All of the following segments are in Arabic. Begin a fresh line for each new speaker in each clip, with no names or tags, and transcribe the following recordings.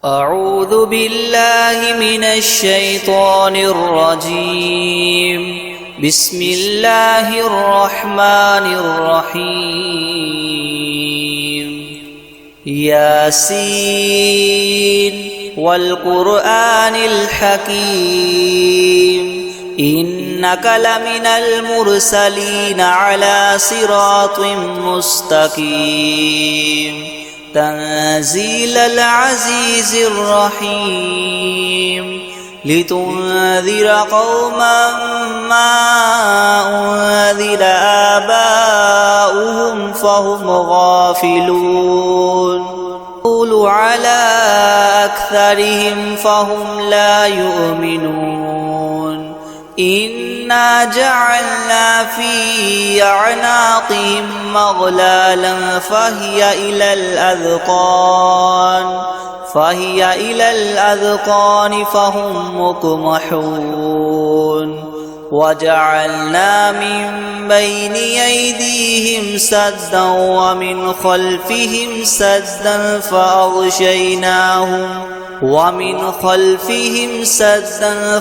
أعوذ بالله من الشيطان الرجيم. بسم الله الرحمن الرحيم. ياسين والقرآن الحكيم إنك لمن المرسلين على صراط مستقيم تنزيل العزيز الرحيم لتنذر قوما ما أنذر آباؤهم فهم غافلون قل على أكثرهم فهم لا يؤمنون إنا جعلنا في أعناقهم مغلالا فهي إلى الأذقان فهم مقمحون وجعلنا من بين أيديهم سدا ومن خلفهم سدا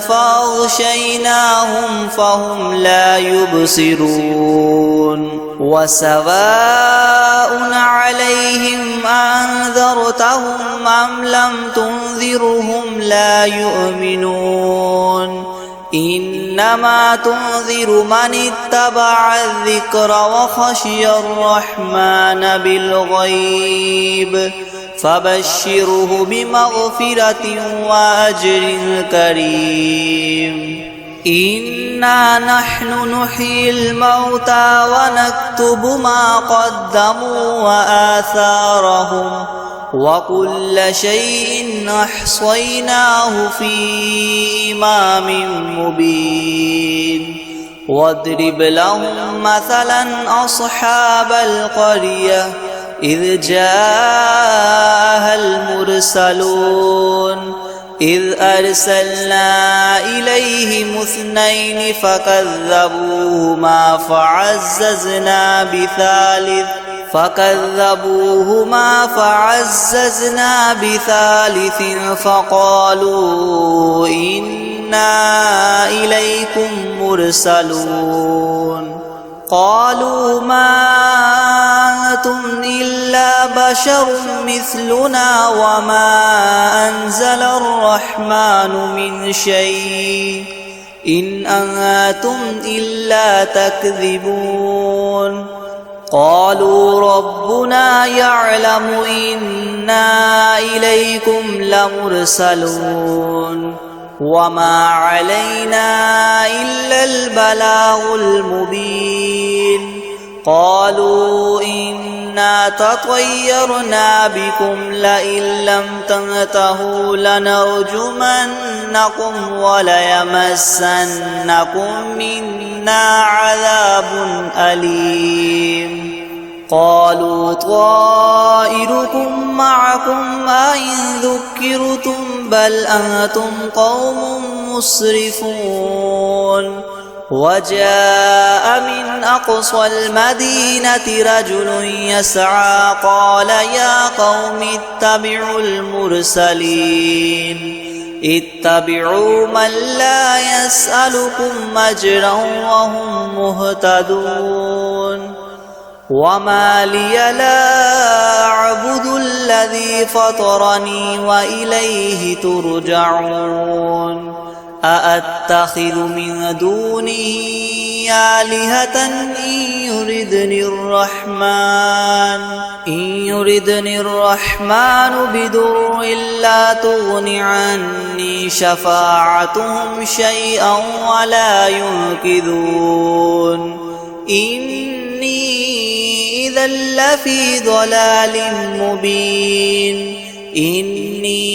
فأغشيناهم فهم لا يبصرون وسواء عليهم أنذرتهم أم لم تنذرهم لا يؤمنون إنما تنذر من اتبع الذكر وخشي الرحمن بالغيب فبشره بمغفرة وأجر كريم. إنا نحن نحيي الموتى ونكتب ما قدموا وآثارهم وكل شيء أحصيناه في إمام مبين. واضرب لهم مثلا أصحاب القرية إذ جاءها المرسلون إذ أرسلنا إليهم 2 فكذبوهما فعززنا بثالث فقالوا إنا إليكم مرسلون قالوا ما أنتم إلا بشر مثلنا وما أنزل الرحمن من شيء إن أنتم إلا تكذبون قالوا ربنا يعلم إنا إليكم لمرسلون وما علينا إلا البلاغ المبين. قالوا إنا تطيرنا بكم لئن لم تنتهوا لنرجمنكم وليمسنكم منا عذاب أليم. قالوا طائركم معكم أئن ذكرتم بل أنتم قوم مسرفون. وجاء من أقصى المدينة رجل يسعى قال يا قوم اتبعوا المرسلين اتبعوا من لا يسألكم أجرا وهم مهتدون. وما لي لا أعبد الذي فطرني وإليه ترجعون. أأتخذ من دونه آلهة إن يردني الرحمن بدر لا تغن عني شفاعتهم شيئا ولا ينقذون. إني إذا لفي ضلال مبين. إني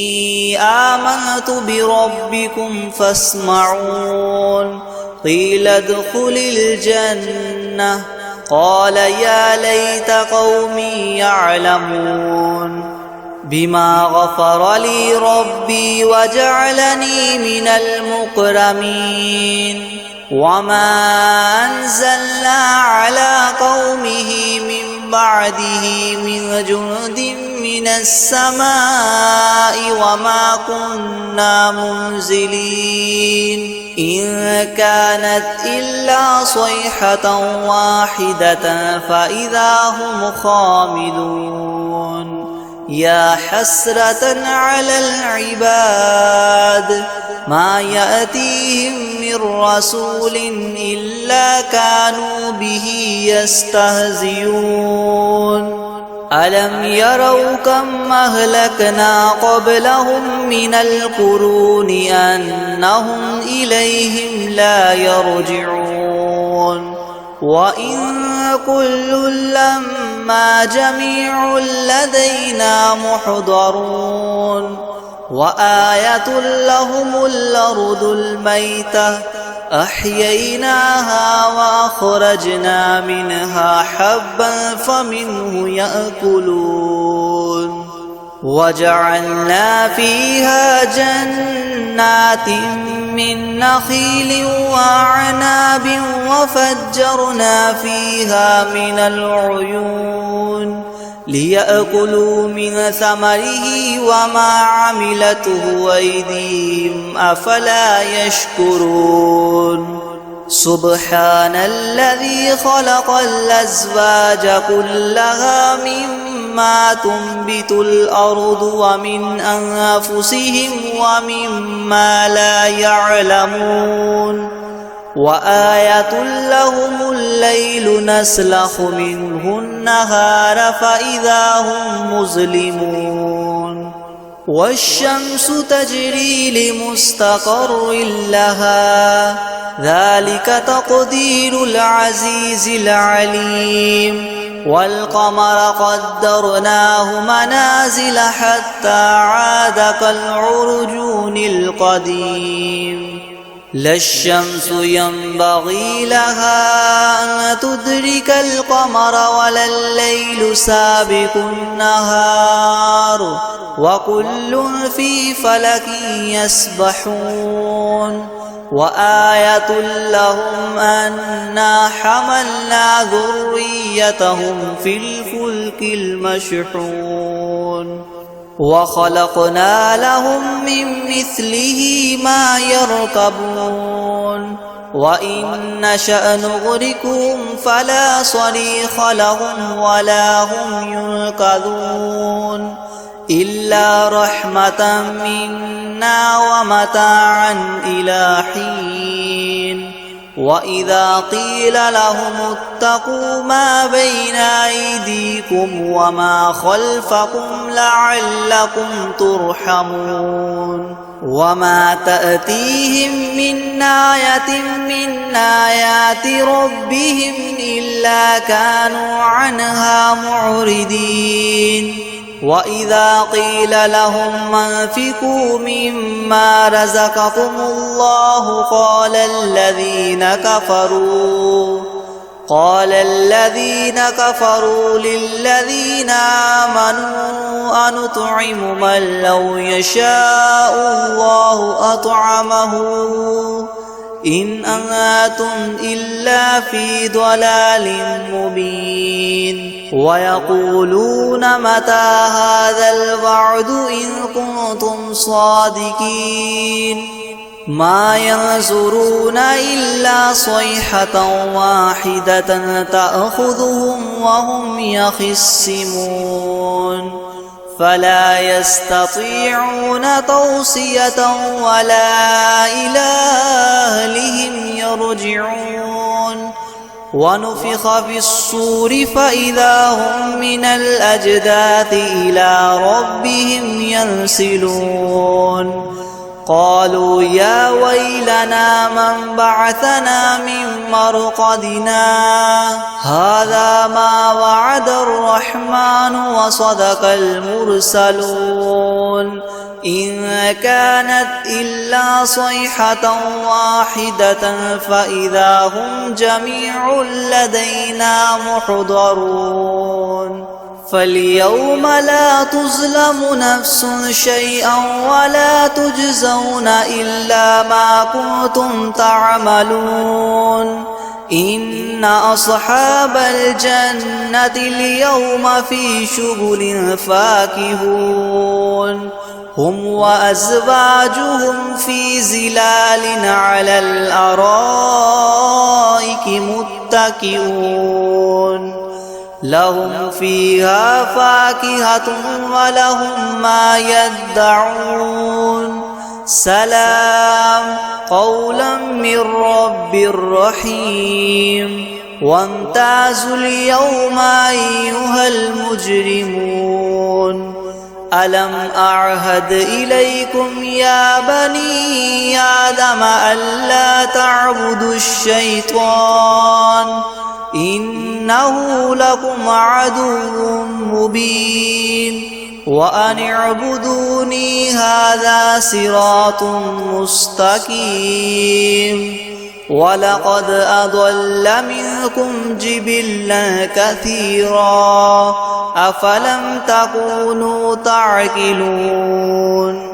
آمنت بربكم فاسمعون. قيل ادخل الجنة قال يا ليت قومي يعلمون بما غفر لي ربي وجعلني من المكرمين. وما أنزلنا على قومه من بعده من جند من السماء وما كنا منزلين إن كانت إلا صيحة واحدة فإذا هم خامدون يا حسرة على العباد ما يأتيهم من رسول إلا كانوا به يستهزئون ألم يروا كم أهلكنا قبلهم من القرون أنهم إليهم لا يرجعون وإن كل لما جميع لدينا محضرون وآية لهم الأرض الميتة أحييناها وأخرجنا منها حبا فمنه يأكلون وجعلنا فيها جنات من نخيل وأعناب وفجرنا فيها من العيون ليأكلوا من ثمره وما عملته أيديهم أفلا يشكرون سبحان الذي خلق الأزواج كلها مما تنبت الأرض ومن أنفسهم ومما لا يعلمون وآية لهم الليل نسلخ منه النهار فإذا هم مظلمون والشمس تجري لمستقر لها ذلك تقدير العزيز العليم والقمر قدرناه منازل حتى عاد كالعرجون القديم لا الشمس ينبغي لها أن تدرك القمر ولا الليل سابق النهار وكل في فلك يسبحون وآية لهم أنا حملنا ذريتهم في الفلك المشحون وخلقنا لهم من مثله ما يركبون وإن نشأ نغرقهم فلا صريخ لهم ولا هم ينقذون إلا رحمة منا ومتاعا إلى حين وإذا قيل لهم اتقوا ما بين أيديكم وما خلفكم لعلكم ترحمون وما تأتيهم من آية من آيات ربهم إلا كانوا عنها معرضين وإذا قيل لهم انفقوا مما رزقكم الله قال الذين كفروا للذين آمنوا أنطعم من لو يشاء الله أطعمه إن أنتم إلا في ضلال مبين ويقولون متى هذا الوعد إن كنتم صادقين ما ينظرون إلا صيحة واحدة تأخذهم وهم يخصمون فلا يستطيعون توصية ولا إلى أهلهم يرجعون ونفخ في الصور فإذا هم من الأجداث إلى ربهم ينسلون قالوا يا ويلنا من بعثنا من مرقدنا هذا ما وعد الرحمن وصدق المرسلون إن كانت إلا صيحة واحدة فإذا هم جميع لدينا محضرون فاليوم لا تظلم نفس شيئا ولا تجزون إلا ما كنتم تعملون إن أصحاب الجنة اليوم في شغل فاكهون هم وأزواجهم في ظلال على الأرائك متكئون لهم فيها فاكهة ولهم ما يدعون سلام قولا من رب رحيم وامتازوا اليوم أيها المجرمون ألم أعهد إليكم يا بني آدم ألا تعبدوا الشيطان إنه لكم عدو مبين وأن اعبدوني هذا صراط مستقيم ولقد أضل منكم جبلا كثيرا أفلم تكونوا تعقلون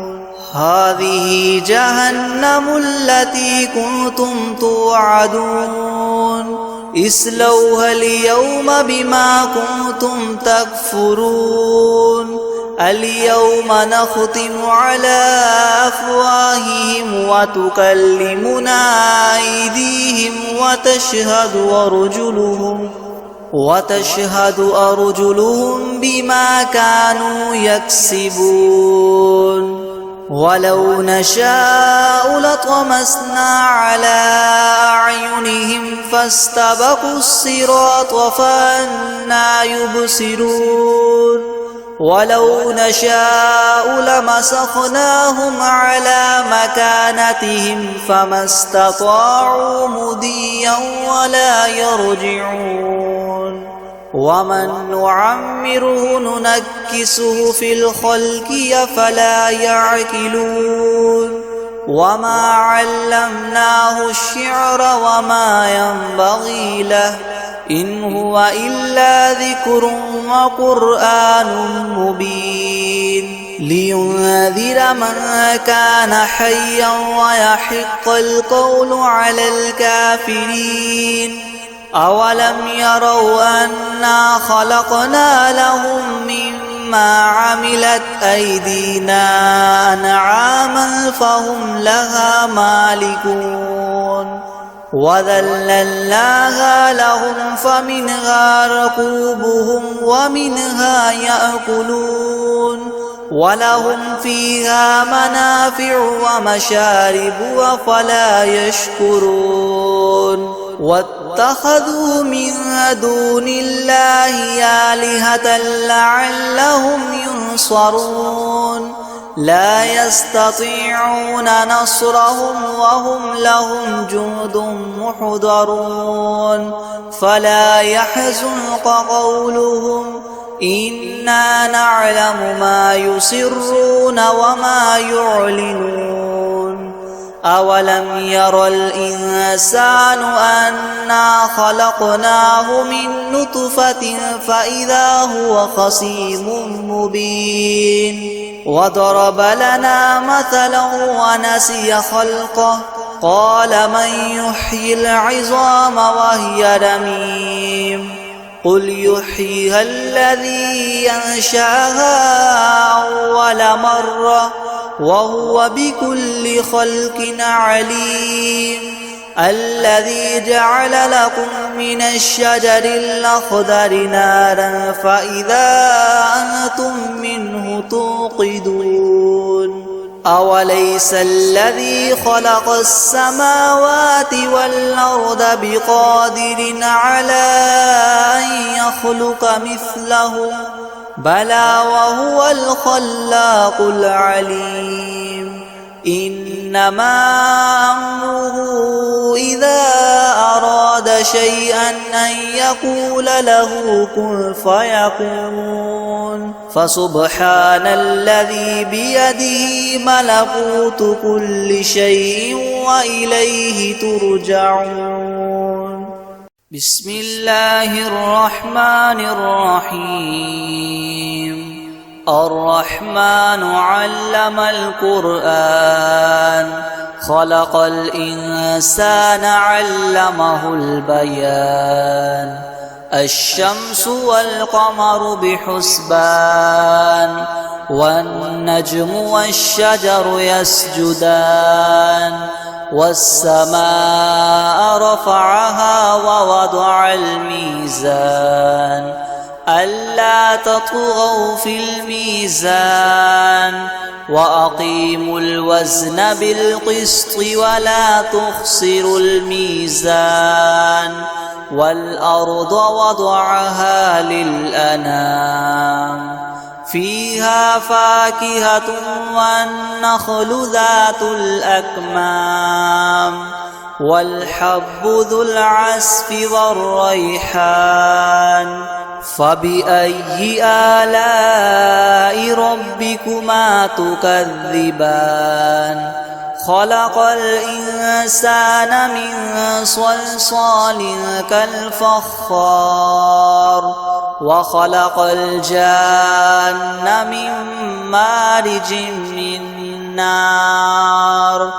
هذه جهنم التي كنتم توعدون اصلوها اليوم بما كنتم تكفرون اليوم نختم على أفواههم وتكلمنا أيديهم وتشهد أرجلهم بما كانوا يكسبون ولو نشاء لطمسنا على أعينهم فاستبقوا الصراط فأنى يبصرون ولو نشاء لمسخناهم على مكانتهم فما استطاعوا مضيا ولا يرجعون ومن نعمره ننكسه في الخلق أفلا يعقلون وما علمناه الشعر وما ينبغي له إن هو إلا ذكر وقرآن مبين لينذر من كان حيا ويحق القول على الكافرين أولم يروا أنا خلقنا لهم مما عملت أيدينا أنعاما فهم لها مالكون وذللناها لهم فمنها ركوبهم ومنها يأكلون ولهم فيها منافع ومشارب أفلا يشكرون واتخذوا من دون الله آلهة لعلهم ينصرون لا يستطيعون نصرهم وهم لهم جند محضرون فلا يحزنك قولهم إنا نعلم ما يسرون وما يعلنون أولم ير الإنسان أنا خلقناه من نطفة فإذا هو خصيم مبين وضرب لنا مثلا ونسي خلقه قال من يحيي العظام وهي رميم قل يحييها الذي ينشأها أول مرة وهو بكل خلق عليم الذي جعل لكم من الشجر الأخضر نارا فإذا أنتم منه توقدون أوليس الذي خلق السماوات والأرض بقادر على أن يخلق مثلهم بلى وهو الخلاق العليم إنما أمره إذا أراد شيئا أن يقول له كن فيكون فسبحان الذي بيده ملكوت كل شيء وإليه ترجعون بسم الله الرحمن الرحيم الرحمن علم القرآن خلق الإنسان علمه البيان الشمس والقمر بحسبان والنجم والشجر يسجدان والسماء رفعها ووضع الميزان ألا تطغوا في الميزان وأقيموا الوزن بالقسط ولا تخسروا الميزان والأرض وضعها للأنام فيها فاكهة والنخل ذات الأكمام والحب ذو العصف والريحان فبأي آلاء ربكما تكذبان خلق الإنسان من صلصال كالفخار وخلق الجان من مارج من نار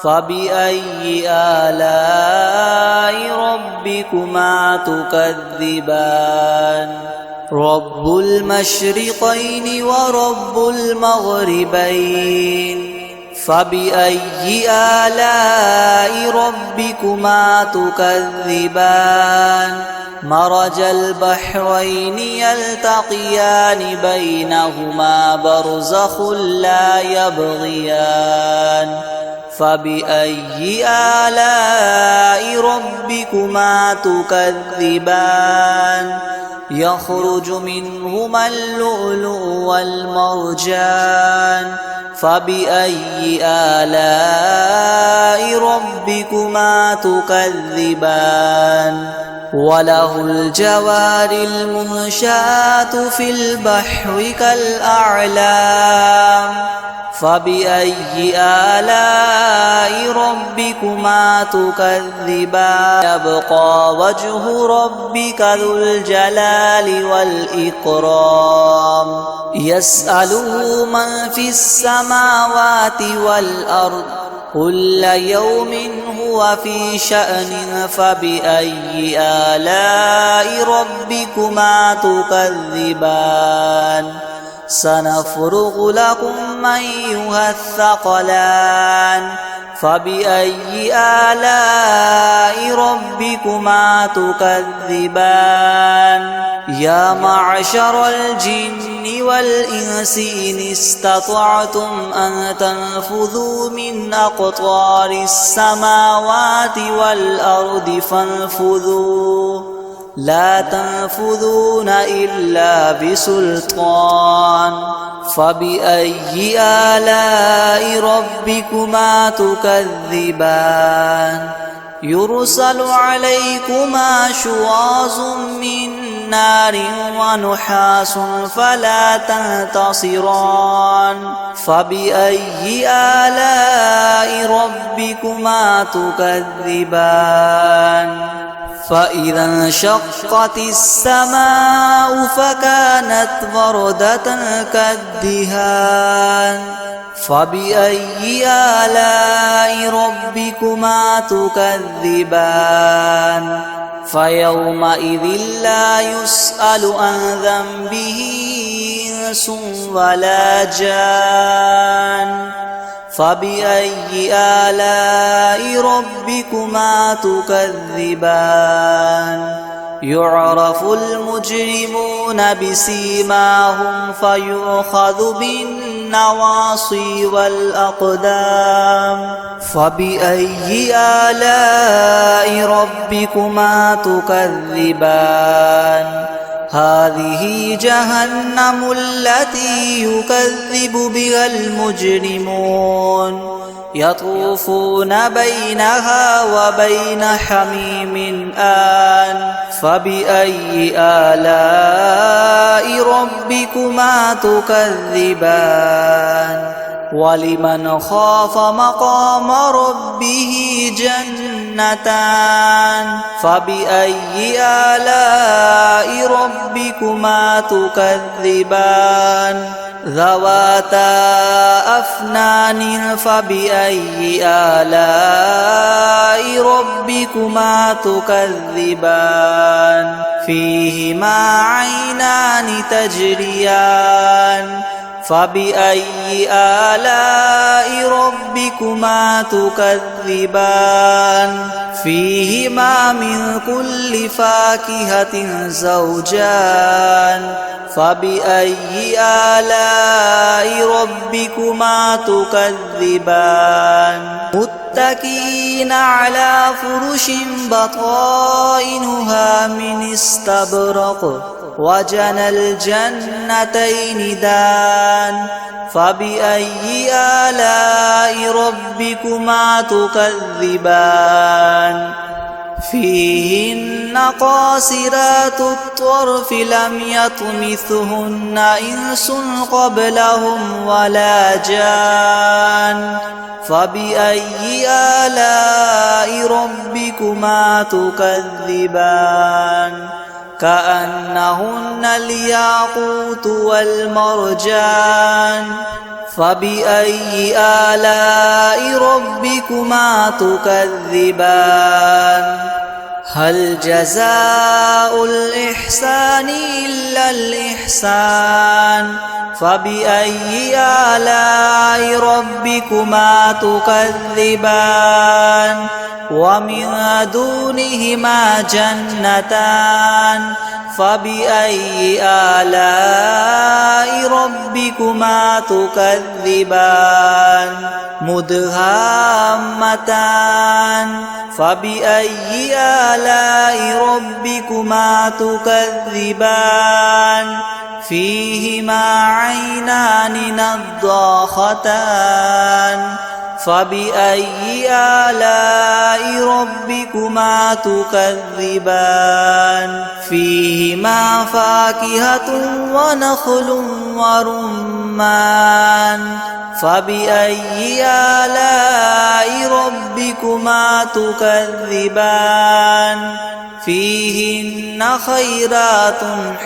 فبأي آلاء ربكما تكذبان رب المشرقين ورب المغربين فبأي آلاء ربكما تكذبان مرج البحرين يلتقيان بينهما برزخ لا يبغيان فبأي آلاء ربكما تكذبان يخرج منهما اللؤلؤ والمرجان فبأي آلاء ربكما تكذبان وله الجوار المنشآت في البحر كالأعلام فبأي آلاء ربكما تكذبان يبقى وجه ربك ذو الجلال والإكرام يسأله من في السماوات والأرض كل يوم هو في شأن فبأي آلاء ربكما تكذبان سنفرغ لكم أيها الثقلان فبأي آلاء ربكما تكذبان يا معشر الجن والإنس إن استطعتم أن تنفذوا من أقطار السماوات والأرض فانفذوا لا تنفذون إلا بسلطان فبأي آلاء ربكما تكذبان يرسل عليكما شواظ من نار ونحاس فلا تنتصران فبأي آلاء ربكما تكذبان فإذا انشقت السماء فكانت وردة كالدهان فبأي آلاء ربكما تكذبان فيومئذ لا يسأل عن ذنبه إنس ولا جان فبأي آلاء ربكما تكذبان يعرف المجرمون بسيماهم فيؤخذ بالنواصي والأقدام فبأي آلاء ربكما تكذبان هذه جهنم التي يكذب بها المجرمون يطوفون بينها وبين حميم آن فبأي آلاء ربكما تكذبان ولمن خاف مقام ربه جنتان فبأي آلاء ربكما تكذبان ذواتا أفنان فبأي آلاء ربكما تكذبان فيهما عينان تجريان فبأي آلاء ربكما تكذبان فيهما من كل فاكهة زوجان فبأي آلاء ربكما تكذبان متكئين على فرش بطائنها من استبرق وجنى الجنتين دان فبأي آلاء ربكما تكذبان فيهن قاصرات الطرف لم يطمثهن إنس قبلهم ولا جان فبأي آلاء ربكما تكذبان كأنهن الياقوت والمرجان فبأي آلاء ربكما تكذبان هل جزاء الإحسان إلا الإحسان فبأي آلاء ربكما تكذبان ومن دونهما جنتان فبأي آلاء ربكما تكذبان مدهامتان فبأي آلاء ربكما تكذبان فيهما عينان نضاختان فبأي آلاء ربكما تكذبان فيهما فاكهة ونخل ورمان فبأي آلاء ربكما تكذبان فيهن خيرات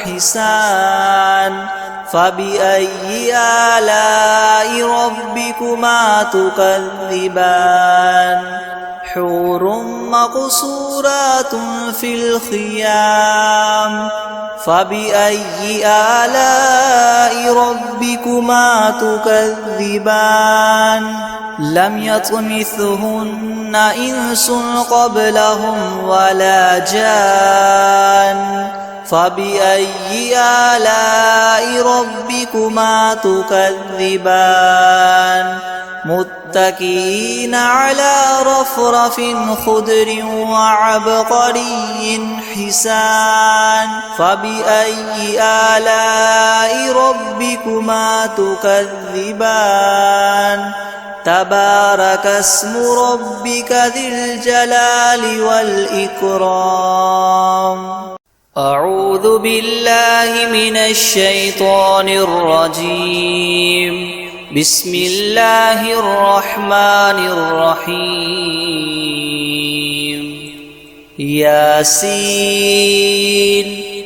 حسان فبأي آلاء ربكما تكذبان حور مقصورات في الخيام فبأي آلاء ربكما تكذبان لم يطمثهن إنس قبلهم ولا جان فبأي آلاء ربكما تكذبان متكئين على رفرف خضر وعبقري حسان فبأي آلاء ربكما تكذبان تبارك اسم ربك ذي الجلال والإكرام أعوذ بالله من الشيطان الرجيم بسم الله الرحمن الرحيم ياسين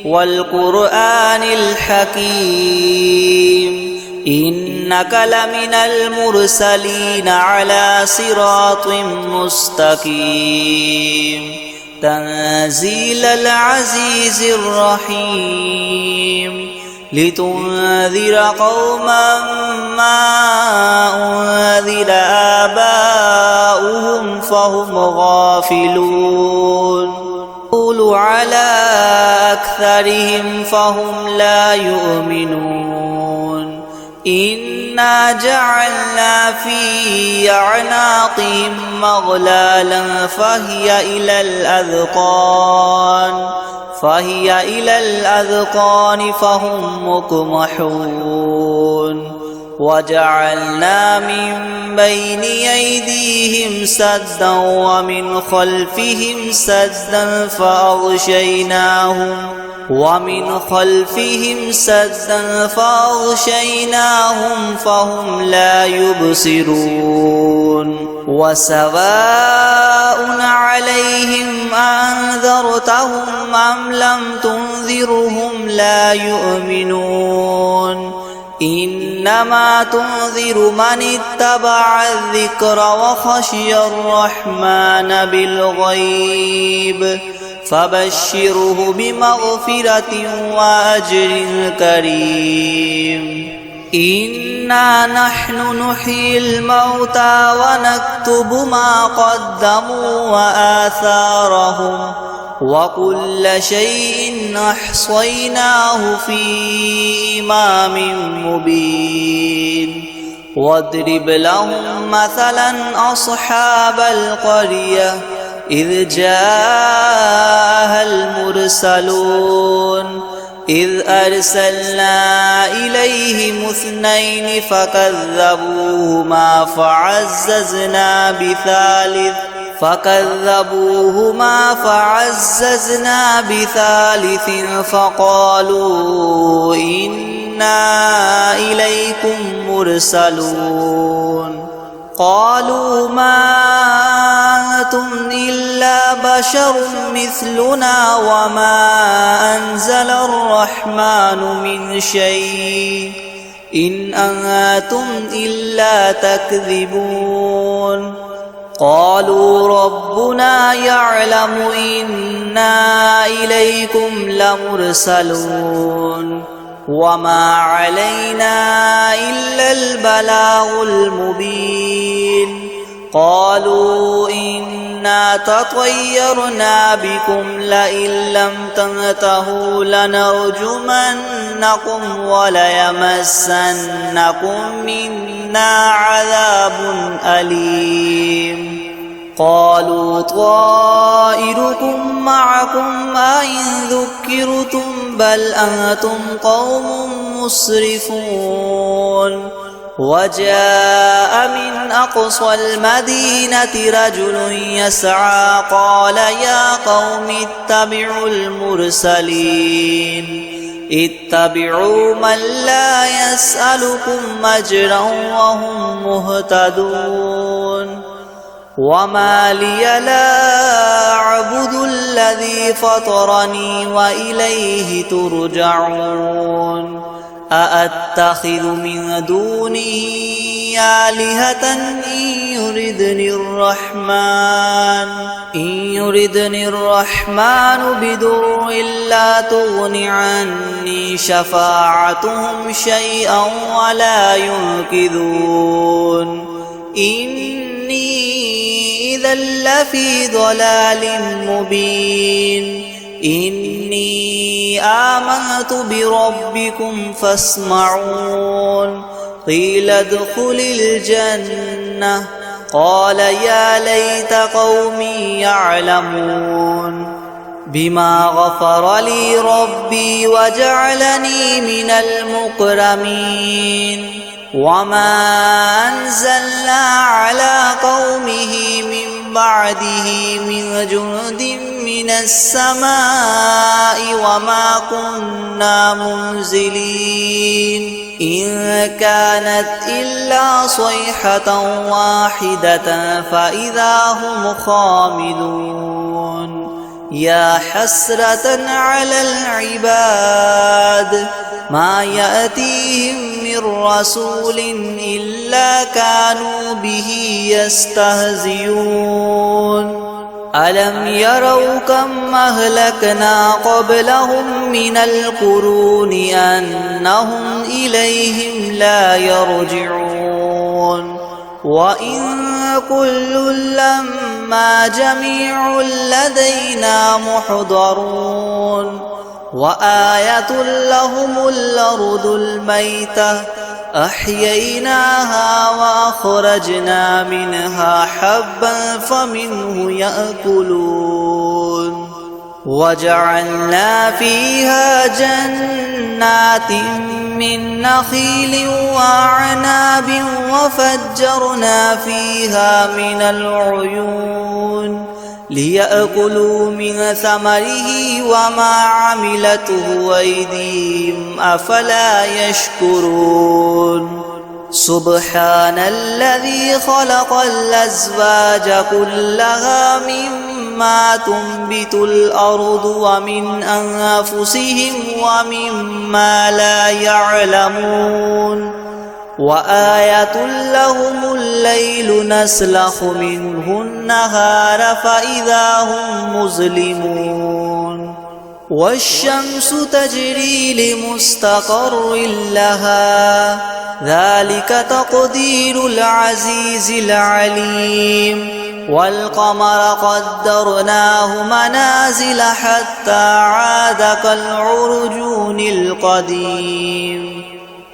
والقرآن الحكيم إنك لمن المرسلين على صراط مستقيم تنزيل العزيز الرحيم لتنذر قوما ما أنذر آباؤهم فهم غافلون قل على أكثرهم فهم لا يؤمنون إنا جعلنا في أعناقهم مغلالا فهي إلى الأذقان فهم مقمحون وجعلنا من بين أيديهم سدا ومن خلفهم سدا فأغشيناهم فهم لا يبصرون وسواء عليهم أنذرتهم أم لم تنذرهم لا يؤمنون إنما تنذر من اتبع الذكر وخشي الرحمن بالغيب فبشره بمغفرة وأجر كريم. إنا نحن نحيي الموتى ونكتب ما قدموا وآثارهم وكل شيء أحصيناه في إمام مبين. واضرب لهم مثلا أصحاب القرية إذ جاءها المرسلون إذ أرسلنا إليهم 2 فكذبوهما فعززنا بثالث فقالوا إنا إليكم مرسلون. قالوا ما أنتم إلا بشر مثلنا وما أنزل الرحمن من شيء إن أنتم إلا تكذبون. قالوا ربنا يعلم إنا إليكم لمرسلون وما علينا إلا البلاغ المبين. قالوا إنا تطيرنا بكم لئن لم تنتهوا لنرجمنكم وليمسنكم منا عذاب أليم. قالوا طائركم معكم أئن ذكرتم بل أنتم قوم مسرفون. وجاء من أقصى المدينة رجل يسعى قال يا قوم اتبعوا المرسلين اتبعوا من لا يسألكم أجرا وهم مهتدون. وما لي لا أعبد الذي فطرني وإليه ترجعون. أأتخذ من دونه آلهة إن يردني الرحمن بضر لا تغن عني شفاعتهم شيئا ولا ينقذون. إني إذا لفي ضلال مبين. إني آمنت بربكم فاسمعون. قيل ادخل الجنة قال يا ليت قومي يعلمون بما غفر لي ربي وجعلني من المكرمين. وما أنزلنا على قومه من بعده من جند من السماء وما كنا منزلين. إن كانت إلا صيحة واحدة فإذا هم خامدون. يا حسرة على العباد ما يأتيهم من رسول إلا كانوا به يستهزئون. ألم يروا كم أهلكنا قبلهم من القرون أنهم إليهم لا يرجعون. وإن كل لما جميع لدينا محضرون. وآية لهم الأرض الميتة أحييناها وأخرجنا منها حبا فمنه يأكلون. وجعلنا فيها جنات من نخيل وأعناب وفجرنا فيها من العيون ليأكلوا من ثمره وما عملته أيديهم أفلا يشكرون. سبحان الذي خلق الأزواج كلها مما تنبت الأرض ومن أنفسهم ومما لا يعلمون. وآية لهم الليل الليل نسلخ منه النهار فإذا هم مظلمون والشمس تجري لمستقر لها ذلك تقدير العزيز العليم والقمر قدرناه منازل حتى عاد كالعرجون القديم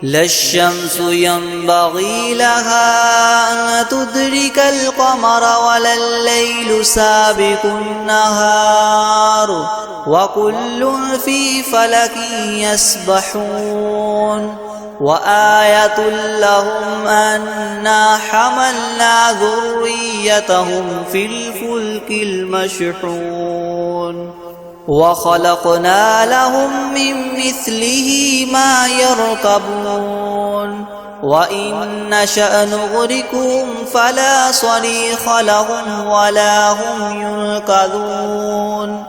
لا الشمس ينبغي لها أن تدرك القمر ولا الليل سابق النهار وكل في فلك يسبحون وآية لهم أنا حملنا ذريتهم في الفلك المشحون وخلقنا لهم من مثله ما يركبون وإن نشأ نغرقهم فلا صريخ لهم ولا هم ينقذون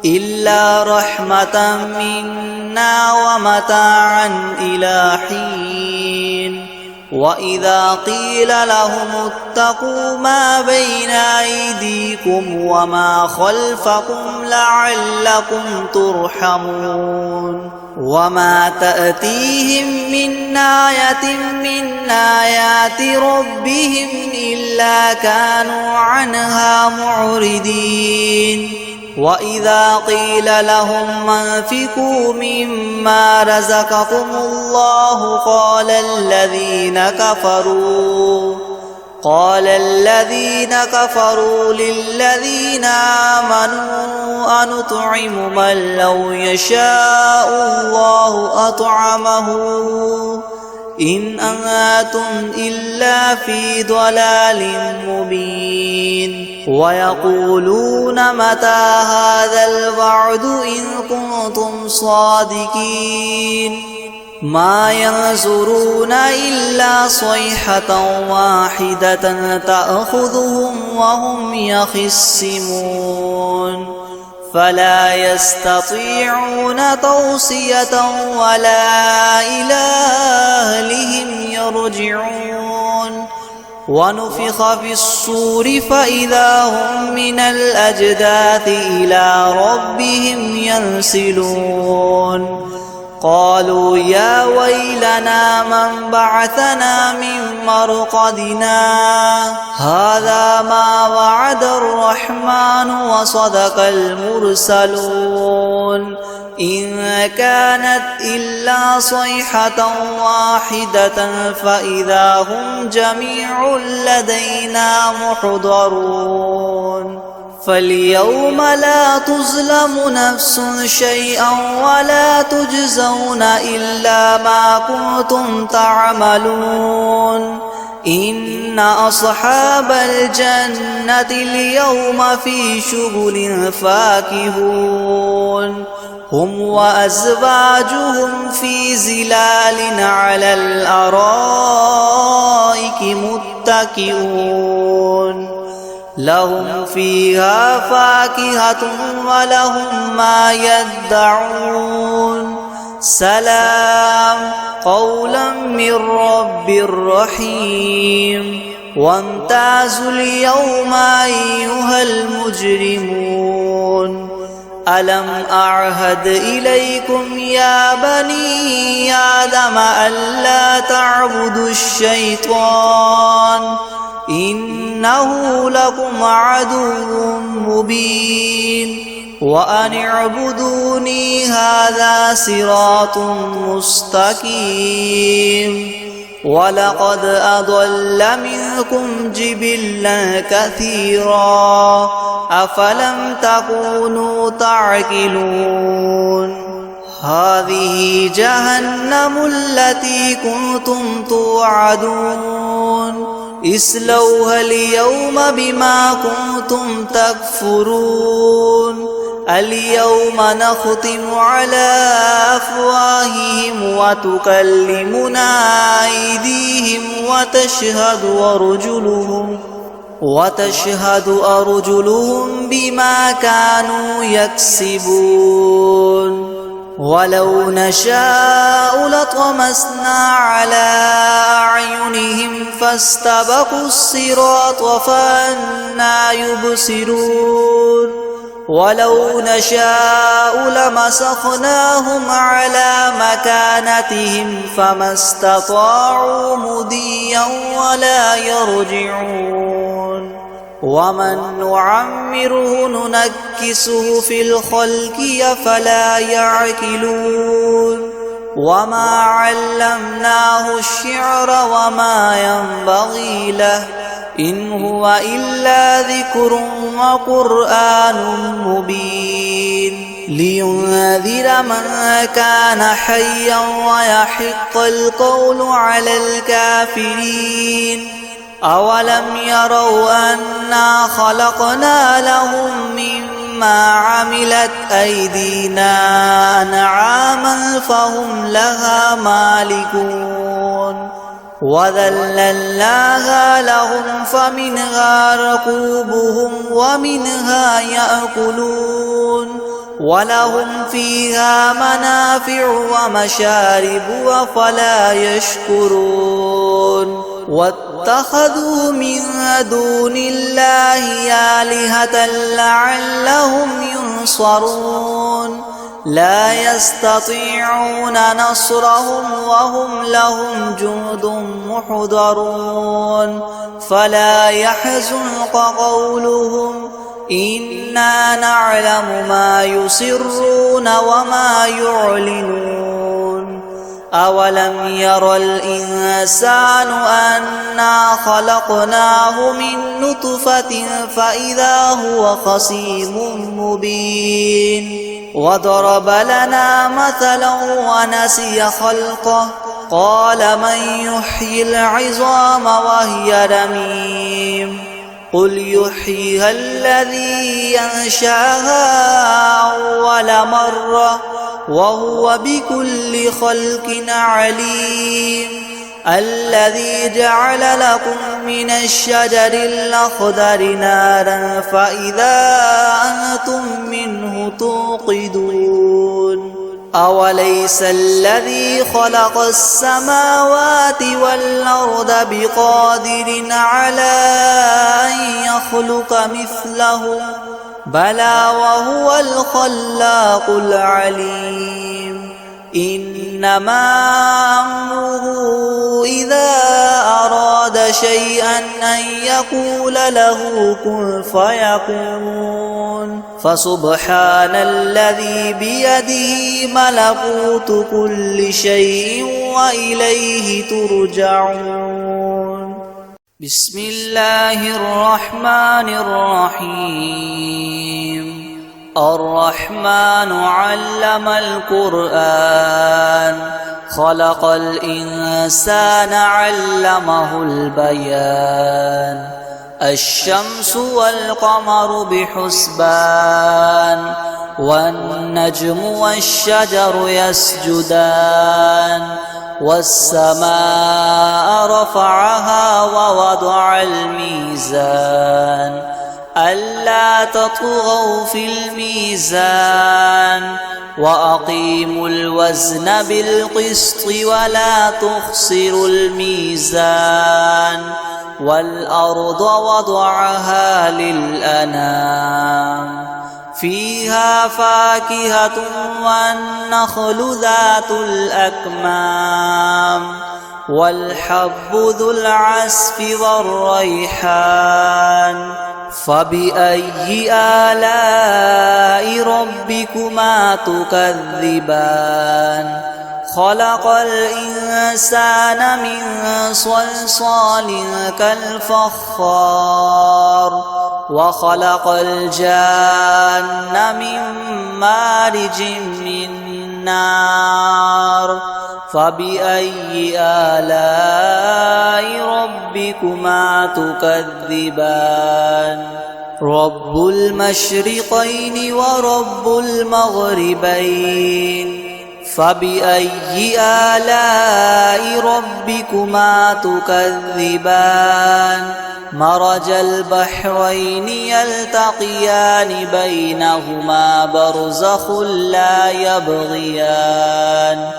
إلا رحمة منا ومتاعا إلى حين وإذا قيل لهم اتقوا ما بين أيديكم وما خلفكم لعلكم ترحمون وما تأتيهم من آية من آيات ربهم إلا كانوا عنها معرضين وإذا قيل لهم انفقوا مما رزقكم الله قال الذين كفروا للذين آمنوا أنطعم من لو يشاء الله أطعمه إن أنتم إلا في ضلال مبين ويقولون متى هذا الوعد إن كنتم صادقين ما ينظرون إلا صيحة واحدة تأخذهم وهم يخصمون فلا يستطيعون توصية ولا إلى أهلهم يرجعون ونفخ في الصور فإذا هم من الأجداث إلى ربهم ينسلون قالوا يا ويلنا من بعثنا من مرقدنا هذا ما وعد الرحمن وصدق المرسلون إن كانت إلا صيحة واحدة فإذا هم جميع لدينا محضرون فاليوم لا تظلم نفس شيئا ولا تجزون إلا ما كنتم تعملون إن أصحاب الجنة اليوم في شغل فاكهون هم وأزواجهم في ظلال على الأرائك متكئون لهم فيها فاكهة ولهم ما يدعون سلام قولا من رب رحيم وامتازوا اليوم أيها المجرمون ألم أعهد إليكم يا بني آدم ألا تعبدوا الشيطان إنه لكم عدو مبين وأن اعبدوني هذا صراط مستقيم ولقد أضل منكم جبلا كثيرا أفلم تكونوا تعقلون هذه جهنم التي كنتم توعدون اصلوها اليوم بما كنتم تكفرون اليوم نختم على أفواههم وتكلمنا أيديهم وتشهد أرجلهم بما كانوا يكسبون ولو نشاء لطمسنا على أعينهم فاستبقوا الصراط فأنى يبصرون ولو نشاء لمسخناهم على مكانتهم فما استطاعوا مضيا ولا يرجعون ومن نعمره ننكسه في الخلق أفلا يعقلون وما علمناه الشعر وما ينبغي له إن هو إلا ذكر وقرآن مبين لينذر من كان حيا ويحق القول على الكافرين أولم يروا أنا خلقنا لهم مما عملت أيدينا أنعاما فهم لها مالكون وذللناها لهم فمنها ركوبهم ومنها يأكلون ولهم فيها منافع ومشارب أفلا يشكرون واتخذوا من دون الله آلهة لعلهم ينصرون لا يستطيعون نصرهم وهم لهم جند محضرون فلا يحزنك قولهم إنا نعلم ما يسرون وما يعلنون أولم ير الإنسان أنا خلقناه من نطفة فإذا هو خصيم مبين وضرب لنا مثلا ونسي خلقه قال من يحيي العظام وهي رميم قل يحييها الذي ينشأها أول مرة وهو بكل خلق عليم الذي جعل لكم من الشجر الأخضر نارا فإذا أنتم منه توقدون أوليس الذي خلق السماوات والأرض بقادر على أن يخلق مثلهم بلى وهو الخلاق العليم إنما أمره إذا أراد شيئا أن يقول له كن فيكون فسبحان الذي بيده ملكوت كل شيء وإليه ترجعون بسم الله الرحمن الرحيم الرحمن علم القرآن خلق الإنسان علمه البيان الشمس والقمر بحسبان والنجم والشجر يسجدان والسماء رفعها ووضع الميزان ألا تطغوا في الميزان وأقيموا الوزن بالقسط ولا تخسروا الميزان والأرض وضعها للأنام فيها فاكهة والنخل ذات الأكمام والحب ذو العصف والريحان فبأي آلاء ربكما تكذبان خلق الإنسان من صلصال كالفخار وخلق الجان من مارج من نار فبأي آلاء ربكما تكذبان رب المشرقين ورب المغربين فبأي آلاء ربكما تكذبان مرج البحرين يلتقيان بينهما برزخ لا يبغيان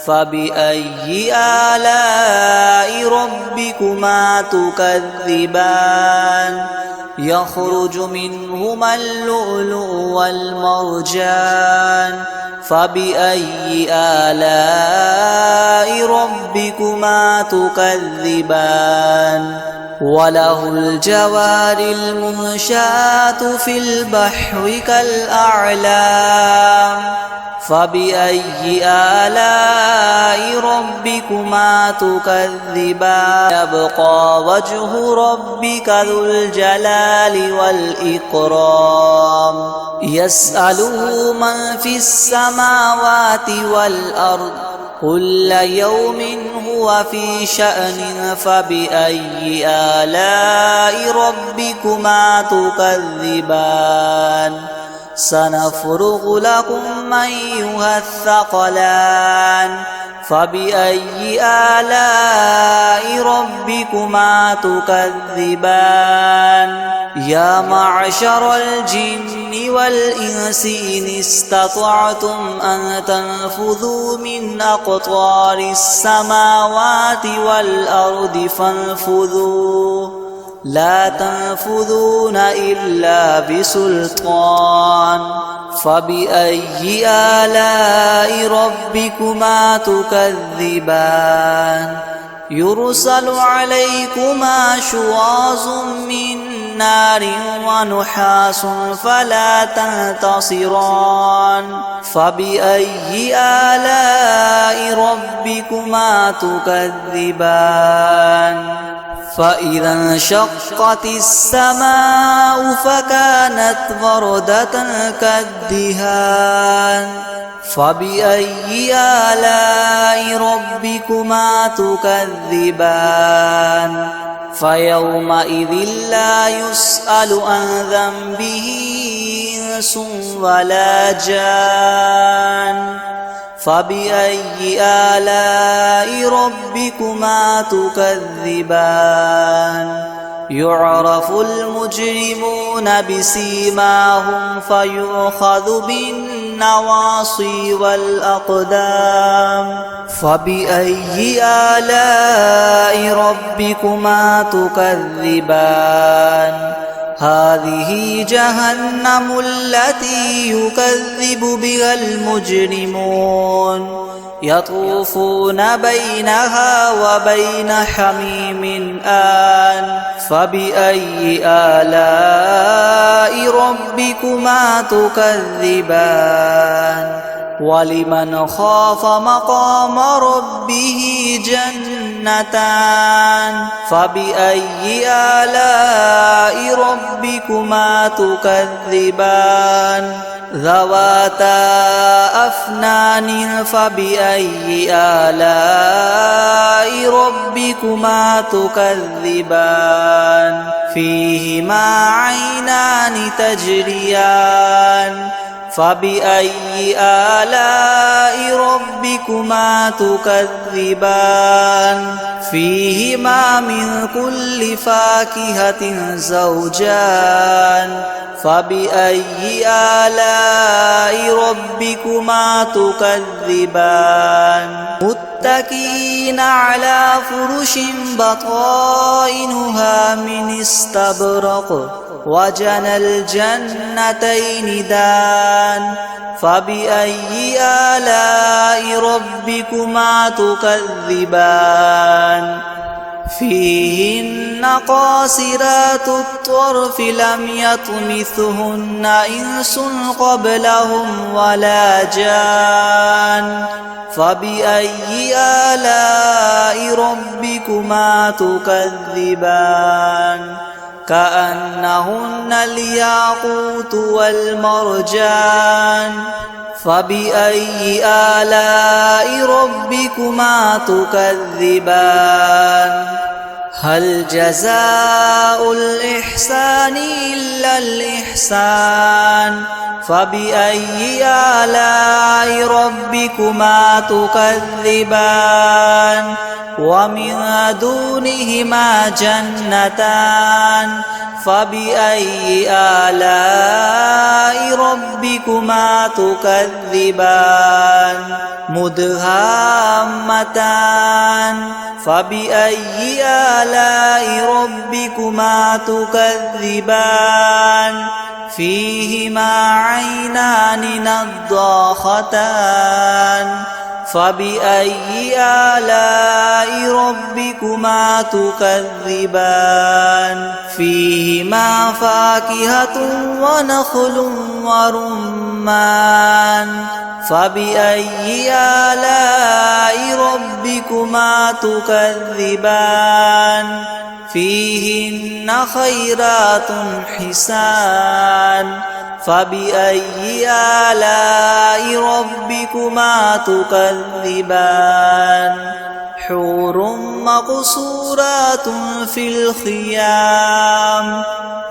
فبأي آلاء ربكما تكذبان يخرج منهما اللؤلؤ والمرجان فبأي آلاء ربكما تكذبان وله الجوار المنشآت في البحر كالأعلام فبأي آلاء ربكما تكذبان يبقى وجه ربك ذو الجلال والإكرام يسأله من في السماوات والأرض كل يوم هو في شأن فبأي آلاء ربكما تكذبان سنفرغ لكم أيها الثقلان فبأي آلاء ربكما تكذبان يا معشر الجن والإنس إن استطعتم أن تنفذوا من أقطار السماوات والأرض فانفذوا لا تنفذون إلا بسلطان فبأي آلاء ربكما تكذبان يرسل عليكما شواظ من نار ونحاس فلا تنتصران فبأي آلاء ربكما تكذبان فإذا انشقت السماء فكانت وردة كالدهان فبأي آلاء ربكما تكذبان فيومئذ لا يسأل عن ذنبه إنس ولا جان فبأي آلاء ربكما تكذبان يعرف المجرمون بسيماهم فيؤخذ بالنواصي والأقدام فبأي آلاء ربكما تكذبان هذه جهنم التي يكذب بها المجرمون يطوفون بينها وبين حميم آن فبأي آلاء ربكما تكذبان ولمن خاف مقام ربه جنتان فبأي آلاء ربكما تكذبان ذواتا أفنان فبأي آلاء ربكما تكذبان فيهما عينان تجريان فبأي آلاء ربكما تكذبان فيهما من كل فاكهة زوجان فبأي آلاء ربكما تكذبان متكئين على فرش بطائنها من استبرق وجنى الجنتين دان فبأي آلاء ربكما تكذبان فيهن قاصرات الطرف لم يطمثهن إنس قبلهم ولا جان فبأي آلاء ربكما تكذبان كأنهن الياقوت والمرجان فبأي آلاء ربكما تكذبان هل جزاء الإحسان إلا الإحسان فبأي آلاء ربكما تكذبان ومن دونهما جنتان فبأي آلاء ربكما تكذبان مدهامتان فبأي آلاء ربكما تكذبان فيهما عينان نضاختان فبأي آلاء ربكما تكذبان فيهما فاكهة ونخل ورمان فبأي آلاء ربكما تكذبان فيهن خيرات حسان فبأي آلاء ربكما تكذبان حور مقصورات في الخيام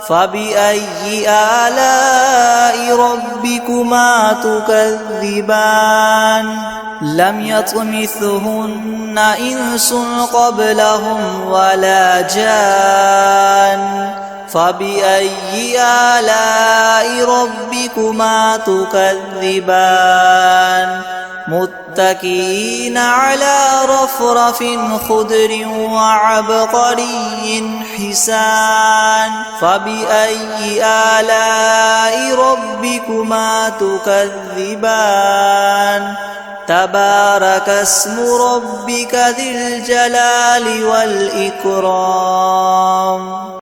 فبأي آلاء ربكما تكذبان لم يطمثهن إنس قبلهم ولا جان فبأي آلاء ربكما تكذبان متكئين على رفرف خضر وعبقري حسان فبأي آلاء ربكما تكذبان تبارك اسم ربك ذي الجلال والإكرام.